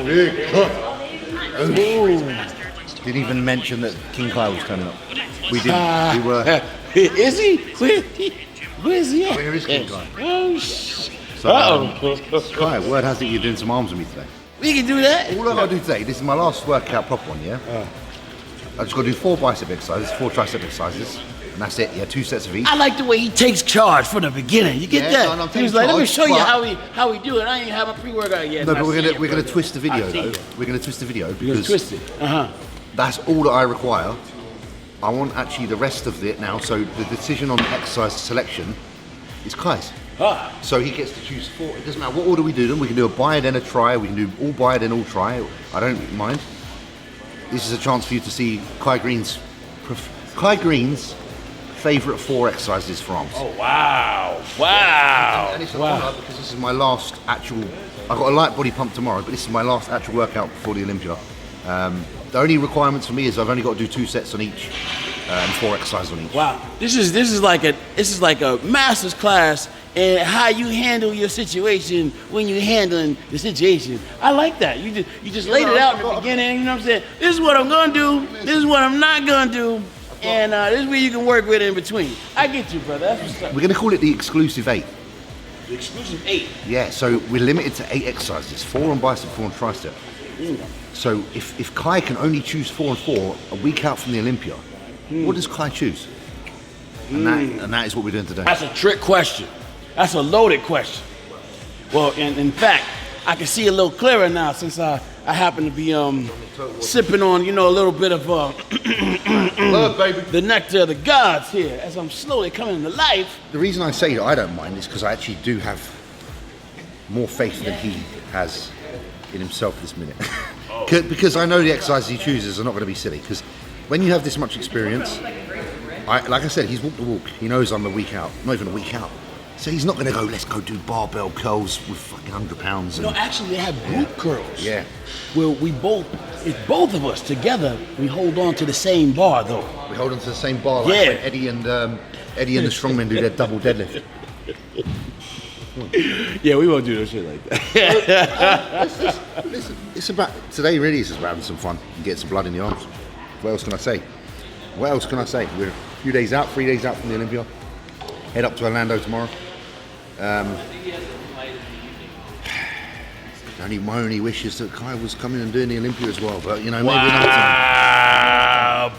Big cut. Didn't even mention that King Kyle was turning up. We didn't. We were. Is he? Where is he at? Where is King Kyle? Oh, shit. So, Kai, word has it you're doing some arms with me today. We can do that. All I gotta do today, this is my last workout proper one, yeah? I just gotta do 4 bicep exercises, 4 tricep exercises, and that's it, yeah, 2 sets of each. I like the way he takes charge from the beginning. You get that? No, he was like, let me show you but- how we do it. I ain't have a pre-workout yet. No, but we're gonna twist the video though. We're gonna twist the video because twist it. that's all that I require. I want actually the rest of it now, so the decision on exercise selection is Kai's. So he gets to choose 4. It doesn't matter what order we do them. We can do a bi, then a tri. We can do all bi, then all tri. I don't mind. This is a chance for you to see Kai Green's favourite 4 exercises for arms. Oh, wow. Wow. And it's an honour because this is my last actual. I've got a light body pump tomorrow, but this is my last actual workout before the Olympia. The only requirements for me is I've only got to do 2 sets on each and 4 exercises on each. Wow. This is like a master's class in how you handle your situation when you're handling the situation. I like that. You just laid it out in the beginning. You know what I'm saying? This is what I'm gonna do. This is what I'm not gonna do. And this is where you can work with in between. I get you, brother. That's what's up. We're going to call it the exclusive 8. The exclusive 8. Yeah, so we're limited to 8 exercises, 4 on bicep, 4 on tricep. So if Kai can only choose 4 and 4 a week out from the Olympia, what does Kai choose? And that is what we're doing today. That's a trick question. That's a loaded question. Well, in fact, I can see a little clearer now since I happen to be sipping on, a little bit of the nectar of the gods here as I'm slowly coming to life. The reason I say that I don't mind is because I actually do have more faith than he has in himself this minute. Because I know the exercises he chooses are not going to be silly. Because when you have this much experience, like I said, he's walked the walk. He knows I'm a week out, not even a week out. So he's not going to go, let's go do barbell curls with fucking 100 pounds. No, actually they have glute curls. Yeah. Well, it's both of us together, we hold on to the same bar though. We hold on to the same bar like when Eddie and the strongmen do their double deadlift. Yeah, we won't do no shit like that. Listen, it's about, today really is just about having some fun and getting some blood in the arms. What else can I say? We're a few days out, 3 days out from the Olympia. Head up to Orlando tomorrow. My only wish is that Kai was coming and doing the Olympia as well, but maybe another time.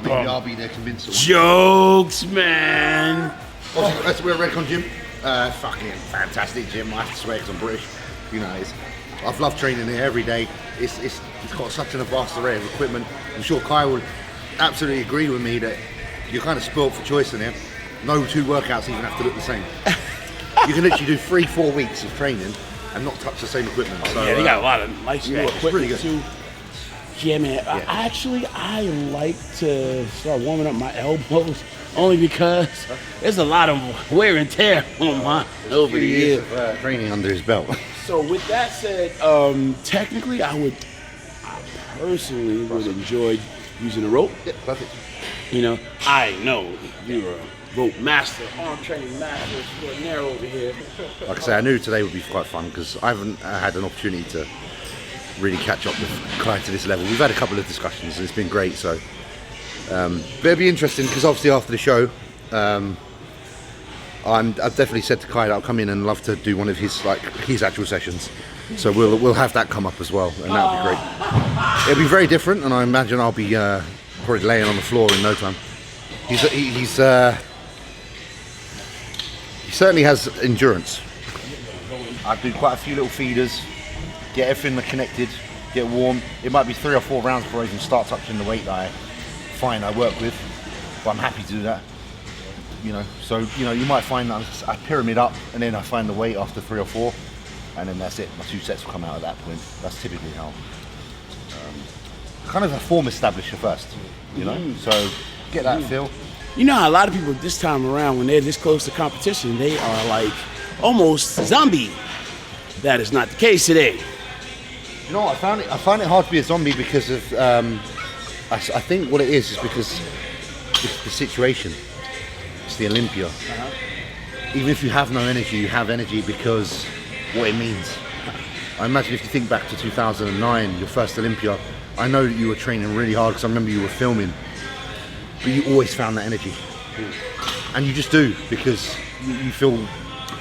Maybe I'll be there convinced. Jokes, man. That's where Redcon Gym. Fucking fantastic gym. I have to swear because I'm British. I've loved training there every day. It's got such a vast array of equipment. I'm sure Kai would absolutely agree with me that you're kind of spoilt for choice in there. No 2 workouts even have to look the same. You can literally do 3-4 weeks of training and not touch the same equipment. So, they got a lot of nice new equipment really good. too. Yeah, man. Yeah. I like to start warming up my elbows only because there's a lot of wear and tear on mine over the years. Training under his belt. So with that said, technically I personally would enjoy using a rope. Yeah, perfect. I know you're a rope master, arm training master extraordinaire over here. Like I say, I knew today would be quite fun because I haven't had an opportunity to really catch up with Kai to this level. We've had a couple of discussions and it's been great. So, but it'll be interesting because obviously after the show, I've definitely said to Kai that I'll come in and love to do one of his actual sessions. So we'll have that come up as well, and that'll be great. It'll be very different, and I imagine I'll be probably laying on the floor in no time. He certainly has endurance. I do quite a few little feeders, get everything connected, get warm. It might be 3 or 4 rounds before I even start touching the weight that I work with, but I'm happy to do that. So you might find that I pyramid up and then I find the weight after 3 or 4, and then that's it. My 2 sets will come out at that point. That's typically how. Kind of a form establisher first, So get that feel. A lot of people this time around, when they're this close to competition, they are like almost zombie. That is not the case today. I find it hard to be a zombie because of I think what it is because it's the situation. It's the Olympia. Even if you have no energy, you have energy because what it means. I imagine if you think back to 2009, your first Olympia, I know that you were training really hard because I remember you were filming, but you always found that energy. And you just do, because you feel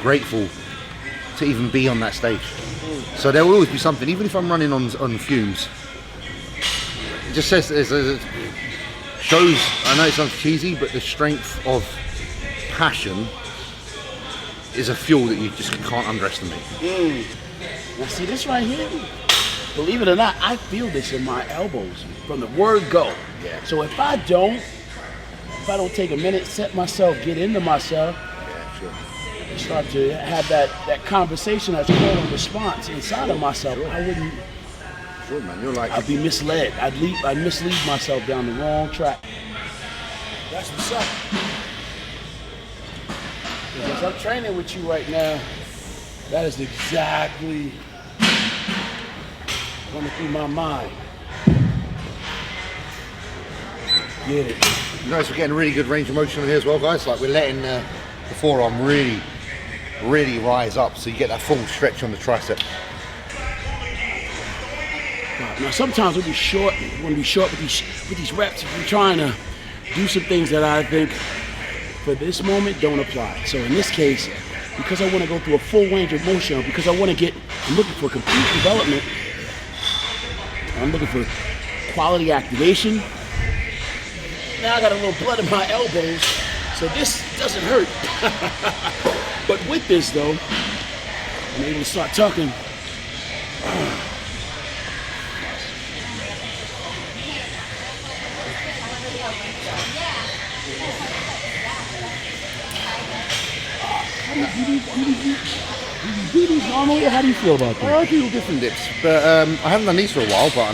grateful to even be on that stage. So there will always be something, even if I'm running on fumes. It just says, shows, I know it sounds cheesy, but the strength of passion is a fuel that you just can't underestimate. Now see this right here? Believe it or not, I feel this in my elbows from the word go. Yeah. So if I don't take a minute, set myself, get into myself, start to have that conversation, that's call and response inside of myself, I wouldn't. Sure, man. You're like, I'd be misled. I'd mislead myself down the wrong track. That's what's up. Because I'm training with you right now, that is exactly running through my mind. Get it. you notice we're getting really good range of motion here as well, guys. Like, we're letting the forearm really rise up, so you get that full stretch on the tricep. Now sometimes we'll be short. We want to be short with these reps. We're trying to do some things that I think for this moment don't apply. So in this case, because I want to go through a full range of motion, because I'm looking for complete development. I'm looking for quality activation. Now I got a little blood in my elbows, so this doesn't hurt. But with this though, I'm able to start talking. Do you do these normally, or how do you feel about them? I do different dips, but I haven't done these for a while, but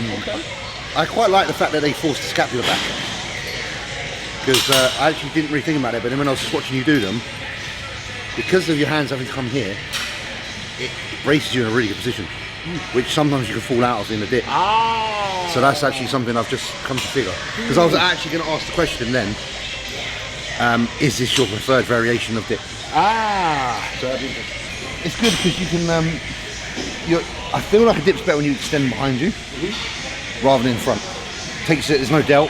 I quite like the fact that they force the scapula back. Because I actually didn't really think about it, but then when I was just watching you do them, because of your hands having to come here, it braces you in a really good position, which sometimes you can fall out of in the dip. Ah. So that's actually something I've just come to figure. Because I was actually going to ask the question then, is this your preferred variation of dip? Ah. So it's good because you can, I feel like a dip's better when you extend behind you, rather than in front. There's no delt,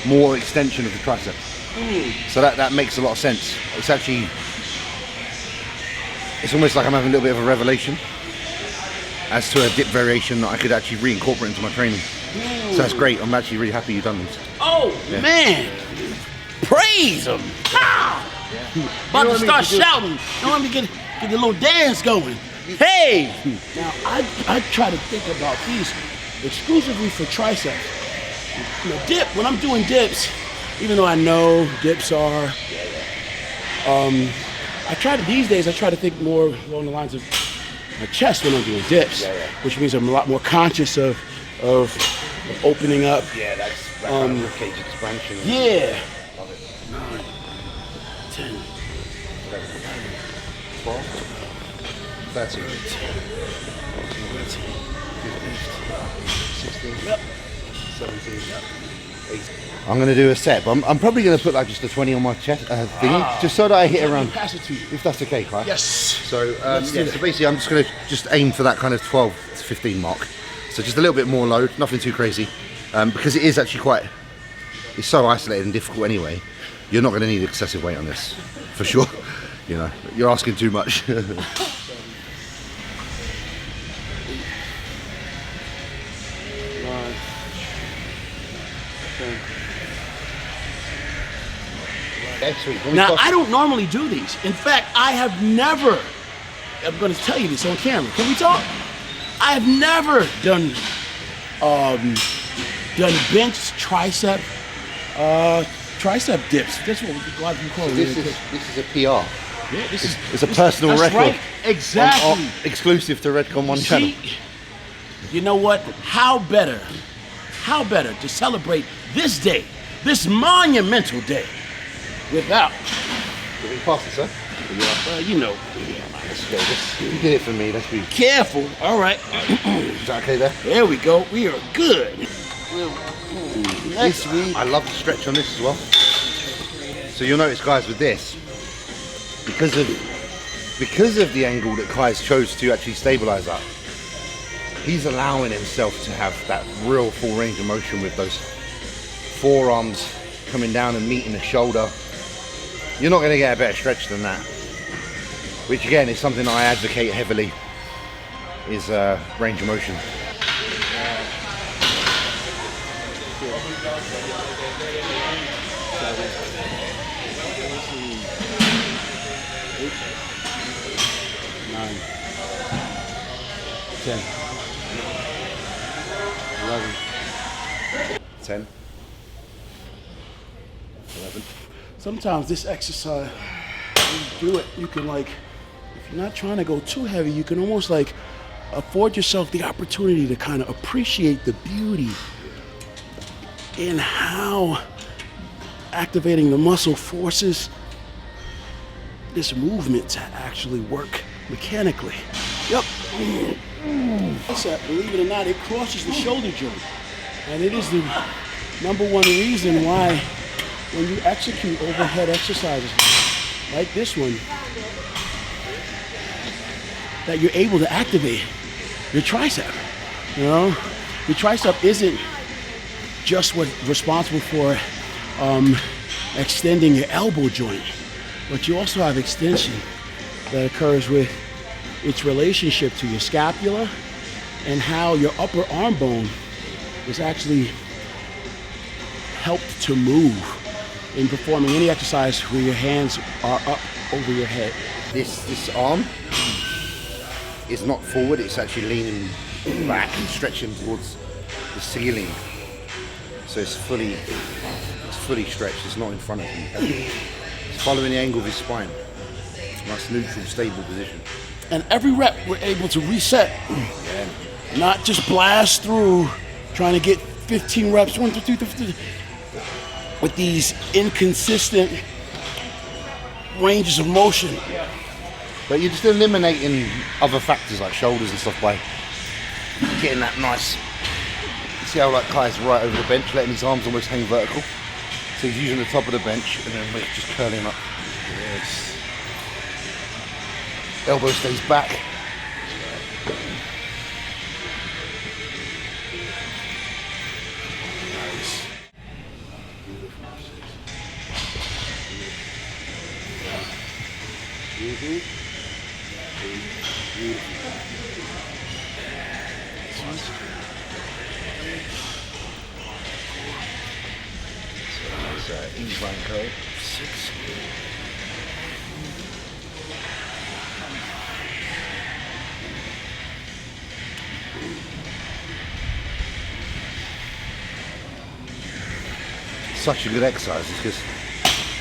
more extension of the tricep. So that makes a lot of sense. It's almost like I'm having a little bit of a revelation as to a dip variation that I could actually reincorporate into my training. So that's great. I'm actually really happy you've done this. Oh, man. Praise him. Ah. About to start shouting. I want to get the little dance going. Hey! Now, I try to think about these exclusively for triceps. You know, when I'm doing dips, even though I know dips are, these days I try to think more along the lines of my chest when I'm doing dips, which means I'm a lot more conscious of opening up. Yeah, that's kind of cage expansion. Yeah. 9, 10, 12, 13, 16, 17, 18. I'm going to do a set, but I'm probably going to put like just a 20 on my chest thing, just so that I hit around, pass it to you. if that's okay, Kai. Yes. So, so basically I'm just going to aim for that kind of 12 to 15 mark. So just a little bit more load, nothing too crazy, because it is actually it's so isolated and difficult anyway. You're not going to need excessive weight on this, for sure. You know, you're asking too much. Now, I don't normally do these. In fact, I have never, I'm going to tell you this on camera. Can we talk? I have never done bench tricep dips. That's what we call it. This is a PR. Yeah, it's a personal record. Right. Exactly. Exclusive to Redcon One channel. You know what? How better to celebrate this day, this monumental day, without. Will you pass it, sir? You know. You did it for me. Let's be careful. All right. Is that okay there? There we go. We are good. I love the stretch on this as well. So you'll notice, guys, with this, because of the angle that Kai's chose to actually stabilize at, he's allowing himself to have that real full range of motion with those forearms coming down and meeting the shoulder. You're not going to get a better stretch than that, which again is something I advocate heavily, is range of motion. 10, 11, 10, 11. Sometimes this exercise, when you do it, you can like, if you're not trying to go too heavy, you can almost like afford yourself the opportunity to kind of appreciate the beauty in how activating the muscle forces this movement to actually work mechanically. Yep. Believe it or not, it crosses the shoulder joint. And it is the #1 reason why when you execute overhead exercises like this one, that you're able to activate your tricep. You know, your tricep isn't just what's responsible for extending your elbow joint, but you also have extension that occurs with its relationship to your scapula and how your upper arm bone is actually helped to move in performing any exercise where your hands are up over your head. This arm is not forward, it's actually leaning back and stretching towards the ceiling. So it's fully stretched, it's not in front of him. It's following the angle of his spine. Nice neutral, stable position. And every rep we're able to reset, not just blast through trying to get 15 reps, 1, 2, 3, 4, with these inconsistent ranges of motion. But you're just eliminating other factors like shoulders and stuff by getting that nice. See how like Kai's right over the bench, letting his arms almost hang vertical. So he's using the top of the bench and then we're just curling up. Yes. Elbow stays back. Nice. So that's incline curl, 6. Such a good exercise because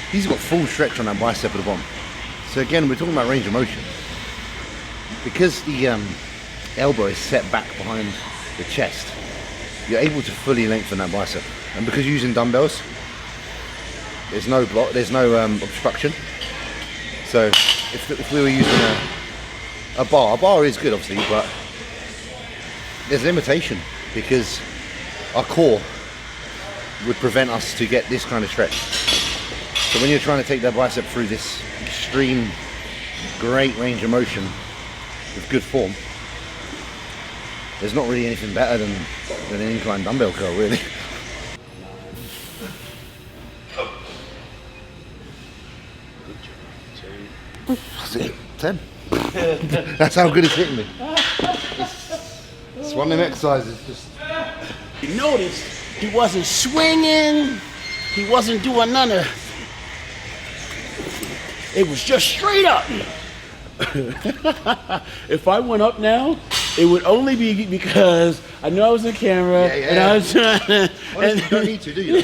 he's got full stretch on that bicep at the bottom. So again, we're talking about range of motion. Because the elbow is set back behind the chest, you're able to fully lengthen that bicep. And because you're using dumbbells, there's no block, there's no obstruction. So if we were using a bar is good obviously, but there's limitation because our core would prevent us to get this kind of stretch. So when you're trying to take that bicep through this extreme, great range of motion with good form, there's not really anything better than an incline dumbbell curl, really. That's it, 10. That's how good it's hitting me. It's one of them exercises. Just. You notice he wasn't swinging, he wasn't doing none of. It was just straight up. If I went up now, it would only be because I knew I was on camera and I was trying to. Honestly, you don't need to, do you?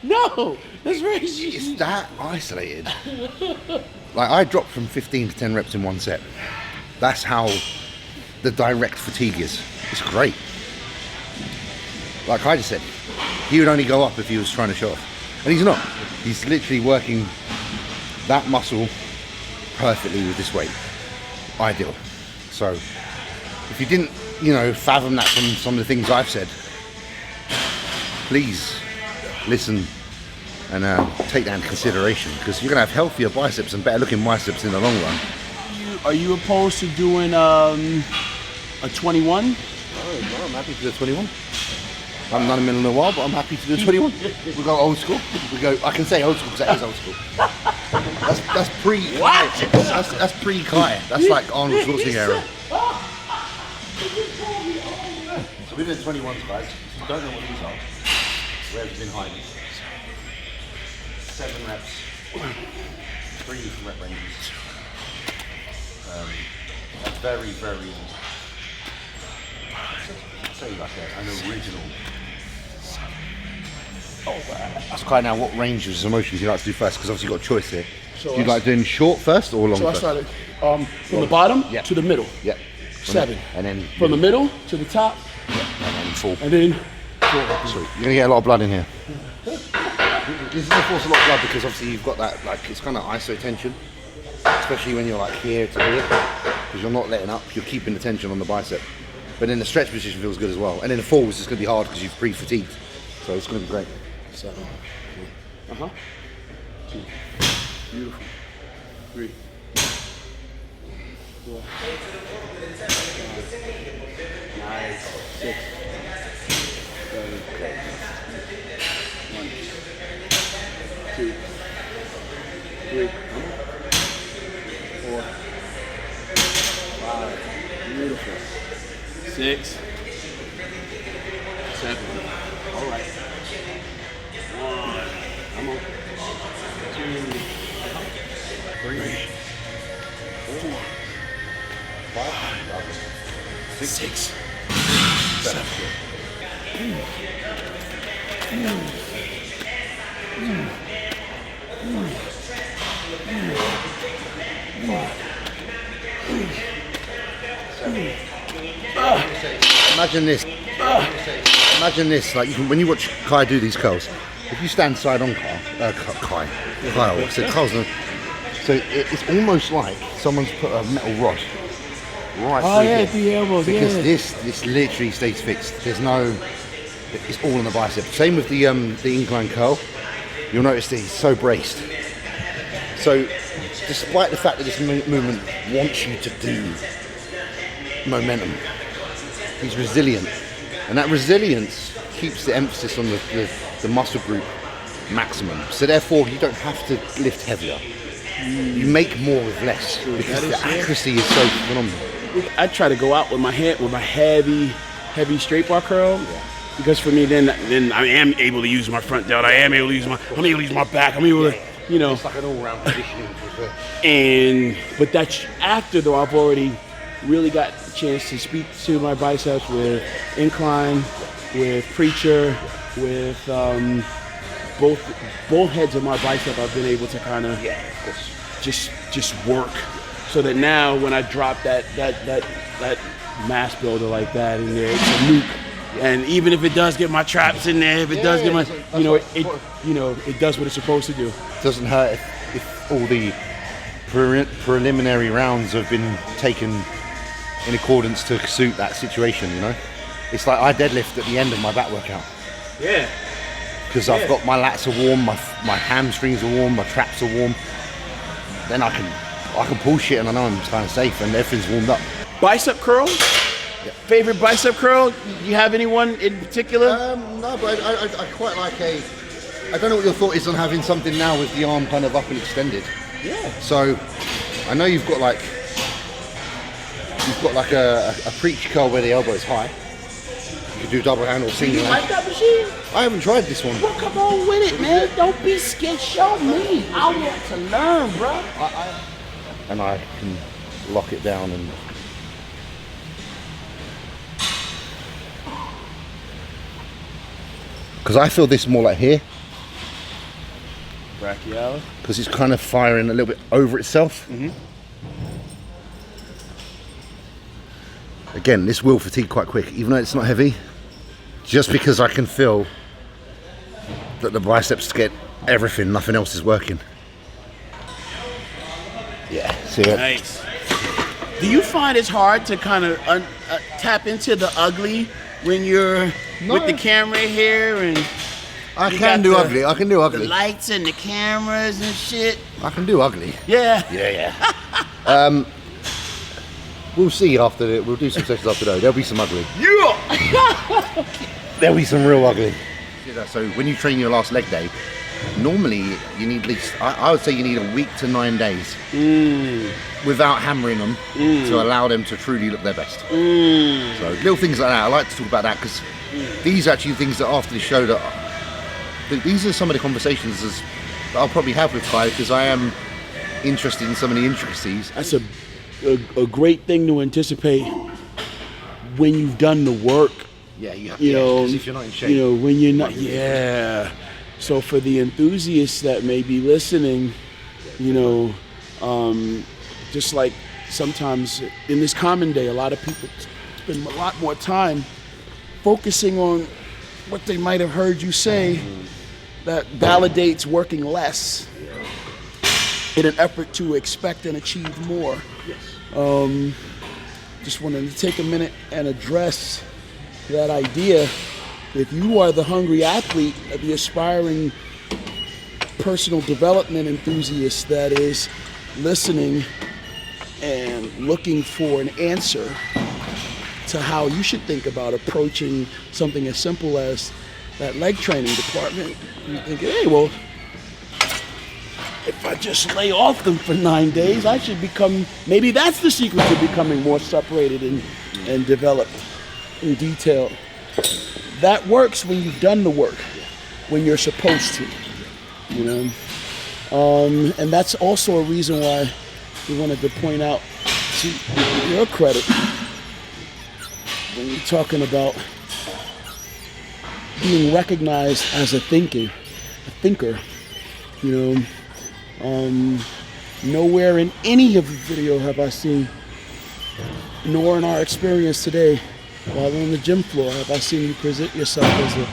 No. That's very easy. It's that isolated. Like I dropped from 15 to 10 reps in one set. That's how the direct fatigue is. It's great. Like I just said, he would only go up if he was trying to show off. And he's not. He's literally working that muscle perfectly with this weight. Ideal. So if you didn't, fathom that from some of the things I've said, please listen and take that into consideration because you're going to have healthier biceps and better looking biceps in the long run. Are you opposed to doing a 21. Oh, I'm happy to do 21. I haven't done them in a while, but I'm happy to do 21. We go old school. I can say old school because that is old school. That's pre. What? That's pre Kai. That's like Arnold Schwarzenegger era. So we've done 21s, guys. If you don't know what these are, where have you been hiding? 7 reps, 3 rep ranges. A very, very. Say like an original. Oh, that's quite now. What ranges of motions do you like to do first? Because obviously you've got a choice here. So do you like doing short first or long So I first? started from the bottom to the middle. Yeah. 7. And then From the middle to the top, and then 4. and then 4. Sorry, you're gonna get a lot of blood in here. This is gonna force a lot of blood because obviously you've got that like it's kind of iso tension, especially when you're like here to here, because you're not letting up. You're keeping the tension on the bicep. But then the stretch position feels good as well. And then the fall is just gonna be hard because you've pre-fatigued. So it's gonna be great. 7. 2. Beautiful. 3. 4. 5. 6. 7. 1. 2. 3. 4. 5. Beautiful. 6. 7. All right. 1. Come on. 2. 3. 4. 5. 6. 7. Imagine this. Imagine this. Like when you watch Kai do these curls, if you stand side on Kyle. So Kyle's so it's almost like someone's put a metal rod right through here. The elbows. Because this literally stays fixed. There's no. It's all in the bicep. Same with the incline curl. You'll notice that he's so braced. So, despite the fact that this movement wants you to do momentum, he's resilient, and that resilience keeps the emphasis on the muscle group maximum. So therefore, you don't have to lift heavier. You make more with less because the accuracy is so phenomenal. I try to go out with my heavy straight bar curl. Yeah. Because for me, then I am able to use my front delt. I'm able to use my back. I'm able to, It's like an all-round conditioning. But that's after though I've already really got a chance to speak to my biceps with incline, with preacher, with both heads of my bicep. I've been able to kind of just work, so that now when I drop that mass builder like that in there, it's a nuke. And even if it does get my traps in there, if it does get my, it does what it's supposed to do. It doesn't hurt if all the preliminary rounds have been taken in accordance to suit that situation, It's like I deadlift at the end of my back workout. Yeah. Because I've got my lats are warm, my hamstrings are warm, my traps are warm. Then I can pull shit and I know I'm kind of safe and everything's warmed up. Bicep curl? Yeah. Favorite bicep curl? Do you have anyone in particular? No, but I quite like I don't know what your thought is on having something now with the arm kind of up and extended. Yeah. So I know you've got like a preach curl where the elbow is high. You can do double hand or single You hand. like that machine? I haven't tried this one. Well, come on with it, man. Don't be scared. Show me. I want to learn, bro. And I can lock it down and. Because I feel this more like here. Brachialis. Because it's kind of firing a little bit over itself. Mm-hmm. Again, this will fatigue quite quick, even though it's not heavy. Just because I can feel that the biceps get everything, nothing else is working. Yeah, see it? Nice. Do you find it's hard to kind of tap into the ugly when you're with the camera here and I can do ugly. the lights and the cameras and shit? I can do ugly. Yeah. Yeah. We'll see after. We'll do some sessions after though. There'll be some ugly. Yeah. There'll be some real ugly. So when you train your last leg day, normally you need at least, I would say you need a week to 9 days without hammering them to allow them to truly look their best. So little things like that, I like to talk about that because these are actually things that after the show these are some of the conversations that I'll probably have with Kai because I am interested in some of the intricacies. That's a great thing to anticipate when you've done the work. Yeah, you know, if you're not in shape. You know, when you're not, yeah. So for the enthusiasts that may be listening, you know, just like sometimes in this common day, a lot of people spend a lot more time focusing on what they might have heard you say that validates working less in an effort to expect and achieve more. Just wanted to take a minute and address that idea. If you are the hungry athlete, the aspiring personal development enthusiast that is listening and looking for an answer to how you should think about approaching something as simple as that leg training department, you think, hey, well, if I just lay off them for 9 days, I should become, maybe that's the secret to becoming more separated and developed in detail. That works when you've done the work, when you're supposed to, you know. And that's also a reason why we wanted to point out, to your credit, when you're talking about being recognized as a thinker, you know. Nowhere in any of the video have I seen, nor in our experience today, while on the gym floor, have I seen you present yourself as an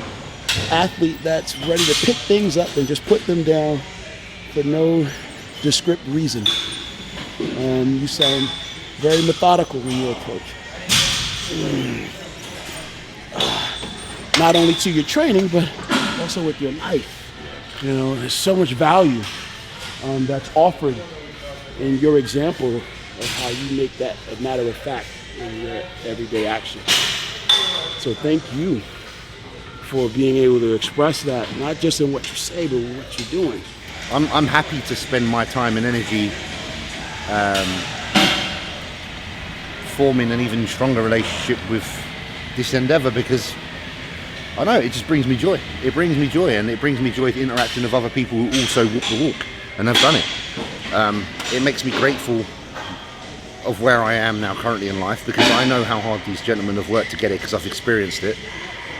athlete that's ready to pick things up and just put them down for no descript reason. You sound very methodical in your approach. Not only to your training, but also with your life. You know, there's so much value that's offered in your example of how you make that a matter of fact in your everyday action. So thank you for being able to express that, not just in what you say, but in what you're doing. I'm happy to spend my time and energy forming an even stronger relationship with this endeavor because I know it just brings me joy. It brings me joy, and it brings me joy to interacting with other people who also walk the walk and have done it. It makes me grateful of where I am now currently in life because I know how hard these gentlemen have worked to get it because I've experienced it.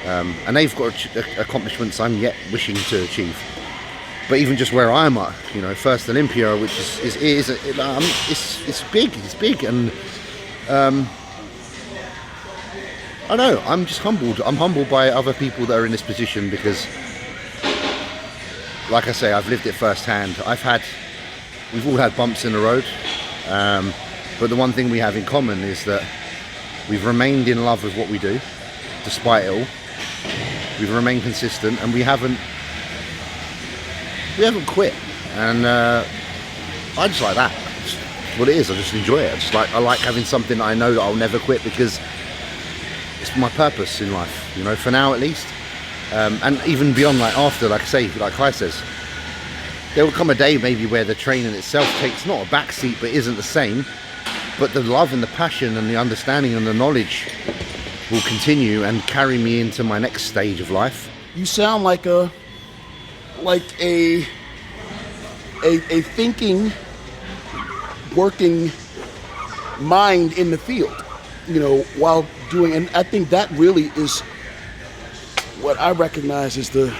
And they've got accomplishments I'm yet wishing to achieve. But even just where I'm at, you know, first Olympia, which is it's big, and I know I'm just humbled. I'm humbled by other people that are in this position because, like I say, I've lived it firsthand. We've all had bumps in the road, but the one thing we have in common is that we've remained in love with what we do, despite it all. We've remained consistent, and we haven't quit. And I just like that. It's what it is. I just enjoy it. I like having something that I know that I'll never quit because it's my purpose in life. You know, for now at least, and even beyond. Like after, like I say, like Kai says, there will come a day maybe where the training itself takes not a backseat, but isn't the same. But the love and the passion and the understanding and the knowledge will continue and carry me into my next stage of life. You sound like a thinking, working mind in the field, you know, while doing, and I think that really is what I recognize as the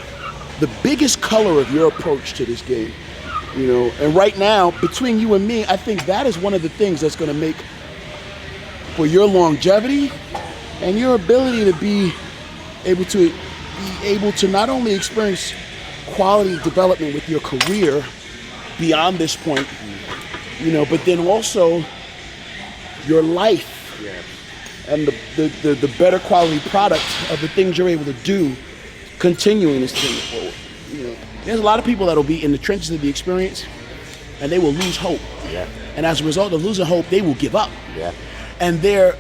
biggest color of your approach to this game, you know. And right now, between you and me, I think that is one of the things that's going to make for your longevity and your ability to be able to not only experience quality development with your career beyond this point, you know, but then also your life and the better quality product of the things you're able to do continuing this thing forward. You know, there's a lot of people that'll be in the trenches of the experience and they will lose hope. Yeah. And as a result of losing hope, they will give up. Yeah. And their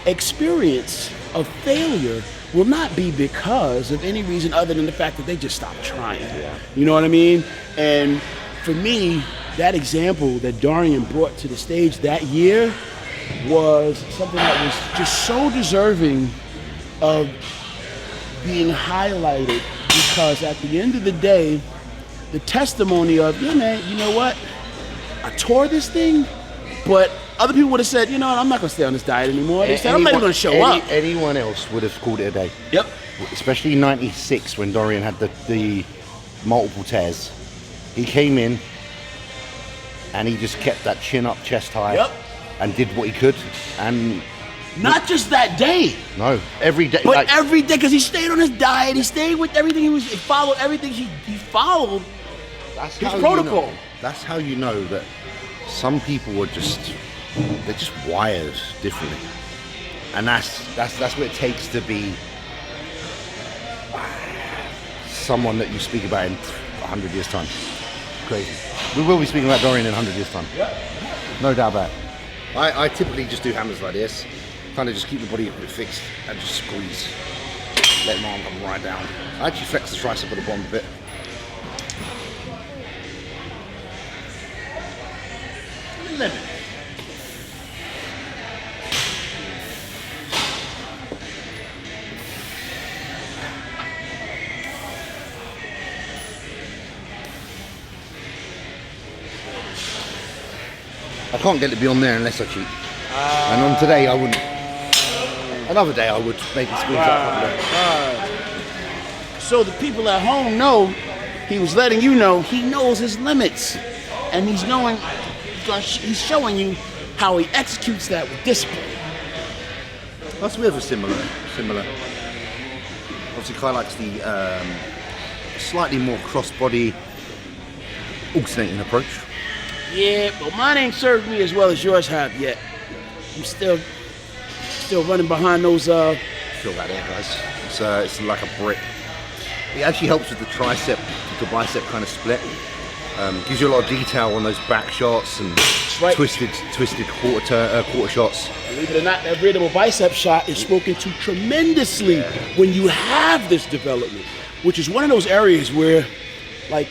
experience of failure will not be because of any reason other than the fact that they just stopped trying. Yeah. You know what I mean? And for me, that example that Dorian brought to the stage that year was something that was just so deserving of being highlighted, because at the end of the day, the testimony of, yeah, man, you know what? I tore this thing, but other people would have said, you know what, I'm not going to stay on this diet anymore. They said, I'm not even going to show up. Anyone else would have called it a day. Yep. Especially in '96 when Dorian had the multiple tears. He came in and he just kept that chin up, chest high, Yep. and did what he could. And Not just that day, no, every day. but every day, because he stayed on his diet. He stayed with everything. He followed everything he followed. That's his how protocol. You know, that's how you know that some people are they're just wired differently, and that's what it takes to be someone that you speak about in 100 years' time. Crazy. We will be speaking about Dorian in 100 years' time. Yeah. No doubt about it. I typically just do hammers like this, kind of just keep the body a bit fixed and just squeeze. Let my arm come right down. I actually flex the tricep at the bottom a bit. Limit. I can't get it beyond there unless I cheat. And on today I wouldn't. Another day I would maybe squeeze up a bit. So the people at home know he was letting you know he knows his limits, and he's showing you how he executes that with discipline. That's a bit of a similar. Obviously Kai likes the slightly more cross-body alternating approach. Yeah, but mine ain't served me as well as yours have yet. I'm still running behind those. Feel that there, guys. It's like a brick. It actually helps with the tricep to bicep kind of split. Gives you a lot of detail on those back shots and right. twisted quarter shots. Believe it or not, that readable bicep shot is spoken to tremendously when you have this development, which is one of those areas where, like,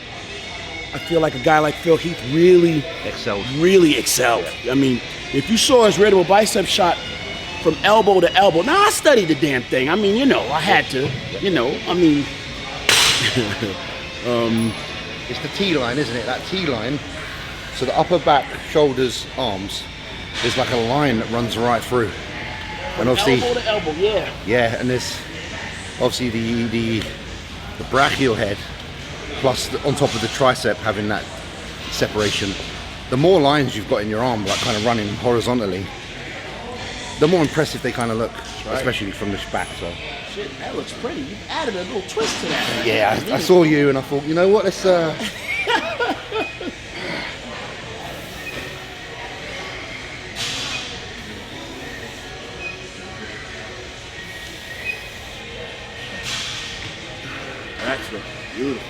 I feel like a guy like Phil Heath really excelled. I mean, if you saw his readable bicep shot from elbow to elbow, now I studied the damn thing. I mean, you know, I had to, you know, I mean. It's the T-line, isn't it? That T-line, so the upper back, shoulders, arms, there's like a line that runs right through. And obviously, elbow to elbow, yeah. Yeah, and there's obviously the brachial head, plus on top of the tricep having that separation. The more lines you've got in your arm, like kind of running horizontally, the more impressive they kind of look, especially from the back. So. Shit, that looks pretty. You added a little twist to that. Yeah, I saw you and I thought, you know what, let's Excellent. Beautiful.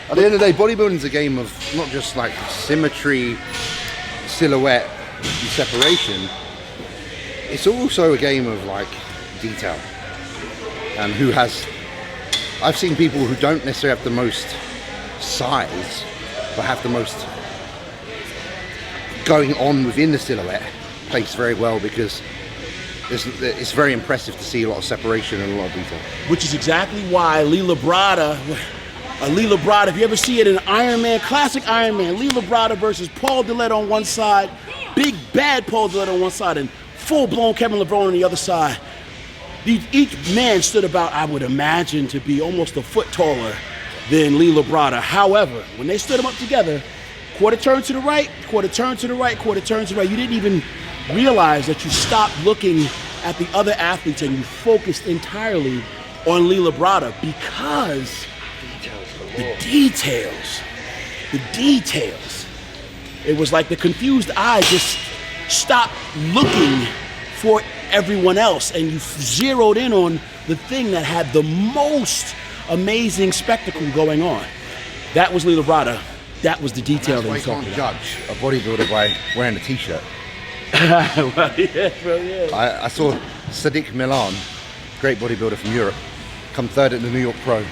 At the end of the day, bodybuilding's a game of not just like symmetry, silhouette, and separation. It's also a game of like detail and who has. I've seen people who don't necessarily have the most size, but have the most going on within the silhouette place very well, because it's very impressive to see a lot of separation and a lot of detail. Which is exactly why Lee Labrada, if you ever see it in Iron Man, classic Iron Man, Lee Labrada versus Paul Dillette on one side, big bad Paul Dillette on one side, and full-blown Kevin LeBron on the other side. Each man stood about, I would imagine, to be almost a foot taller than Lee Labrada. However, when they stood them up together, quarter turn to the right, quarter turn to the right, quarter turn to the right, you didn't even realize that you stopped looking at the other athletes and you focused entirely on Lee Labrada, because the details the details. It was like the confused eye just stopped looking for everyone else, and you zeroed in on the thing that had the most amazing spectacle going on. That was Lee Labrada. That was the detail that That's why he you talked can't about. judge a bodybuilder by wearing a t-shirt. Well, yeah, bro, yeah. I saw Sadiq Milan, great bodybuilder from Europe, come third at the New York Pro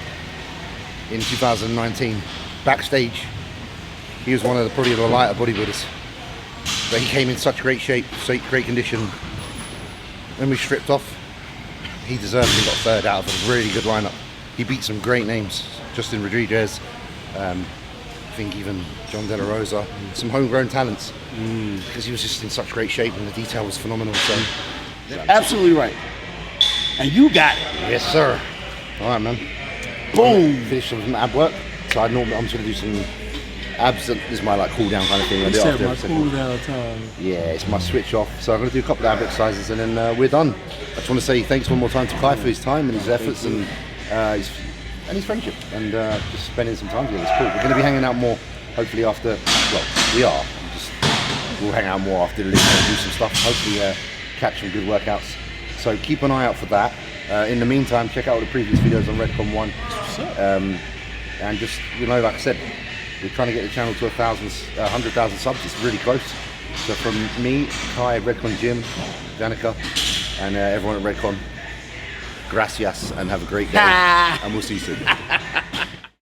in 2019. Backstage, he was one of probably the lighter bodybuilders, but he came in such great shape, great condition. When we stripped off, he deserved and got third out of a really good lineup. He beat some great names, Justin Rodriguez, I think even John De La Rosa, some homegrown talents, because he was just in such great shape and the detail was phenomenal. So, Absolutely right. And you got it. yes, sir. All right, man. Boom. Finish some ab work. So I'm just gonna do some abs. This is my like cool down kind of thing. I do it after every second. down time. Yeah, it's my switch off. So I'm gonna do a couple of ab exercises and then we're done. I just want to say thanks one more time to Kai for his time and his efforts and his friendship and just spending some time together. It's cool. We're going to be hanging out more, hopefully after. Well, we are. We'll hang out more after the league and do some stuff. Hopefully catch some good workouts. So keep an eye out for that. In the meantime, check out all the previous videos on Redcon 1. And just, like I said, we're trying to get the channel to 100,000 subs. It's really close. So from me, Kai, Redcon Gym, Danica, and everyone at Redcon, gracias and have a great day. And we'll see you soon.